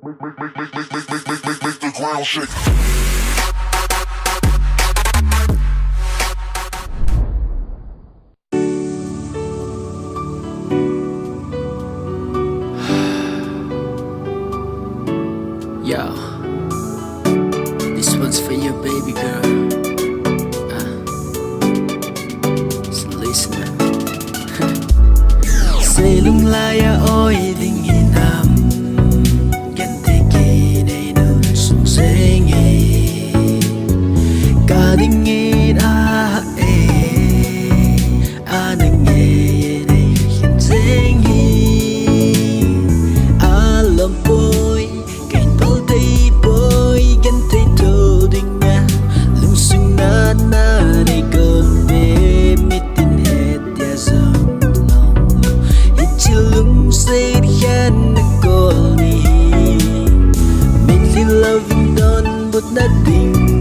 Make the ground shake. Yo, this one's for you, baby girl. So listen up. Say lung laya oi ding hinam, kente ki nei no sung seng e, ka ding in a nang e nei hin seng e, alam boy. Loving done but nothing